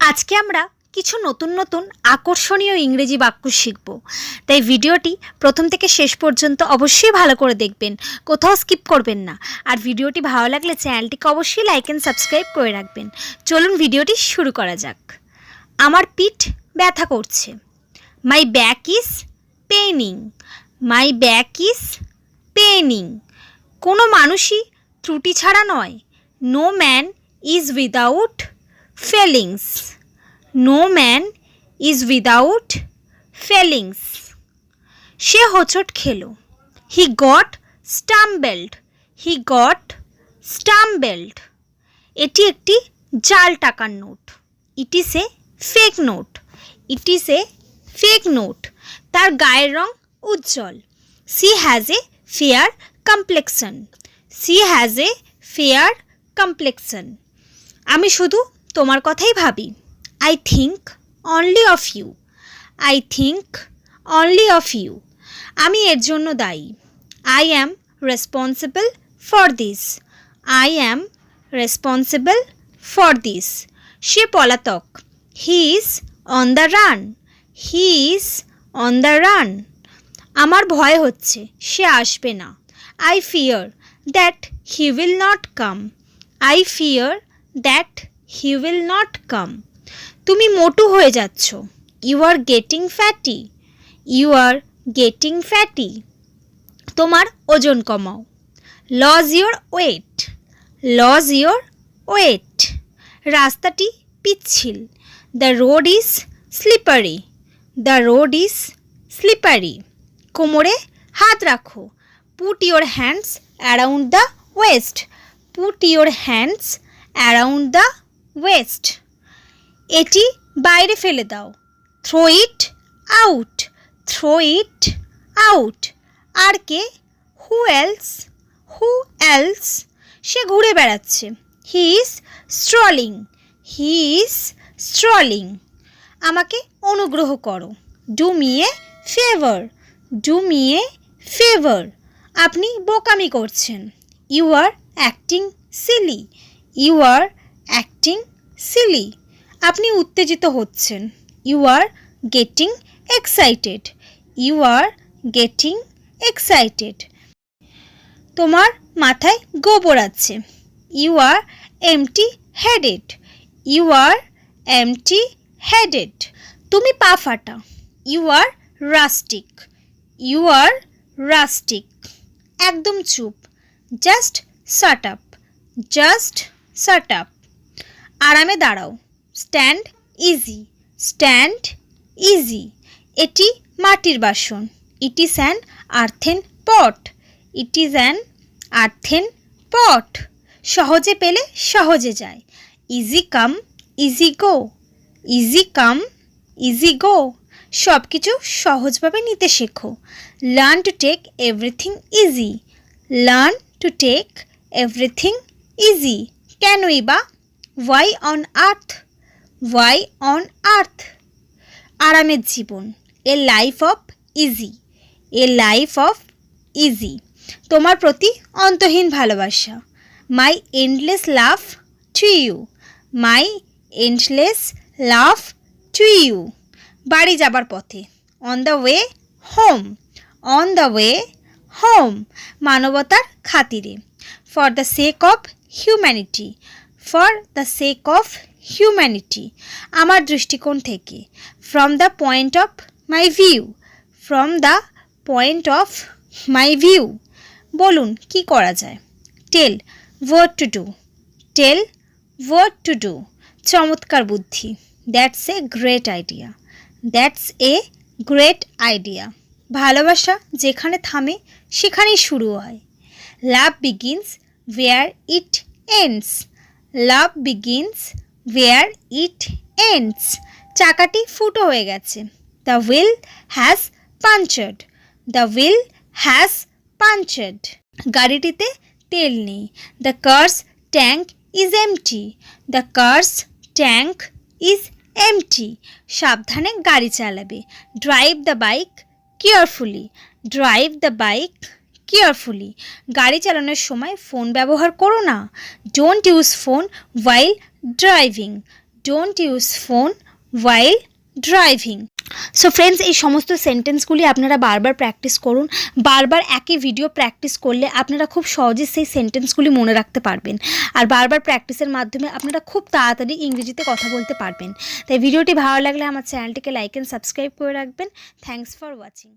আজকে আমরা কিছু নতুন নতুন আকর্ষণীয় ইংরেজি বাক্য শিখব। তাই ভিডিওটি প্রথম থেকে শেষ পর্যন্ত অবশ্যই ভালো করে দেখবেন, কোথাও স্কিপ করবেন না। আর ভিডিওটি ভালো লাগলে চ্যানেলটিকে অবশ্যই লাইক অ্যান্ড সাবস্ক্রাইব করে রাখবেন। চলুন ভিডিওটি শুরু করা যাক। আমার পিঠ ব্যথা করছে। My back is paining. My back is paining. কোনো মানুষই ত্রুটি ছাড়া নয়। No man is without feelings. No man is without feelings. সে হোঁচট খেলো। He got stumbled. He got stumbled. এটি একটি জাল টাকার note. It is a fake note. It is a fake note. তার গায়ের রং উজ্জ্বল। She has a fair complexion. She has a fair complexion. আমি শুধু তোমার কথাই ভাবি। I think only of you. I think only of you. আমি এর জন্য দায়ী। I am responsible for this. I am responsible for this. সে পলাতক। He is on the run. He is on the run. আমার ভয় হচ্ছে সে আসবে না। I fear that he will not come. I fear that he will not come. তুমি মোটু হয়ে যাচ্ছ। You are getting fatty. You are getting fatty. তোমার ওজন কমাও। Lose your weight. Lose your weight. রাস্তাটি পিচ্ছিল। The road is slippery. The road is slippery. কোমরে হাত রাখো। Put your hands around the waist. Put your hands around the waist. এটি বাইরে ফেলে দাও। Throw it out. Throw it out. আর কে? Who else? Who else? সে ঘুরে বেড়াচ্ছে। He is strolling. He is স্ট্রলিং। আমাকে অনুগ্রহ করো। Do me a favour. Do me a favour. আপনি বোকামি করছেন। You are acting silly. You are acting silly. আপনি উত্তেজিত হচ্ছেন। You are getting excited. You are getting excited. তোমার মাথায় গোবর আছে। You are empty headed. You are empty headed. তুমি পা ফাটা। You are rustic. You are rustic. একদম চুপ। Just shut up. Just shut up. আরামে দাঁড়াও। Stand easy. Stand easy. এটি মাটির বাসন। It is an earthen pot. It is an earthen pot. সহজে পেলে সহজে যায়। Easy come easy go. Easy come easy go. সব কিছু সহজভাবে নিতে শেখো। Learn to take everything easy. Learn to take everything easy. কেনই বা? Why on earth? Why on earth? আরামের জীবন। A life of easy. A life of easy. তোমার প্রতি অন্তহীন ভালোবাসা। My endless love to you. My endless love to you. বাড়ি যাবার পথে। On the way home. On the way home. মানবতার খাতিরে। For the sake of humanity. For the sake of humanity. আমার দৃষ্টিকোণ থেকে। From the point of my view. From the point of my view. বলুন কি করা যায়। Tell what to do. Tell what to do. চমৎকার বুদ্ধি। That's a great idea. That's a great idea. ভালোবাসা যেখানে থামে সেখানেই শুরু হয়। Love begins where it ends. Love begins where it ends. চাকাটি ফুটো হয়ে গেছে। The wheel has punctured. The wheel has punctured. গাড়িটিতে তেল নেই। The car's tank is empty. The car's tank is empty. সাবধানে গাড়ি চালাবে। Drive the bike carefully. Drive the bike carefully. গাড়ি চালানোর সময় ফোন ব্যবহার করো না। Don't use phone while driving. Don't use phone while driving. So friends, এই সমস্ত সেন্টেন্সগুলি আপনারা বারবার প্র্যাকটিস করুন। বারবার একই ভিডিও প্র্যাকটিস করলে আপনারা খুব সহজে সেই সেন্টেন্সগুলি মনে রাখতে পারবেন। আর বারবার প্র্যাকটিসের মাধ্যমে আপনারা খুব তাড়াতাড়ি ইংরেজিতে কথা বলতে পারবেন। তাই ভিডিওটি ভালো লাগলে আমার চ্যানেলটিকে লাইক অ্যান্ড সাবস্ক্রাইব করে রাখবেন। Thanks for watching.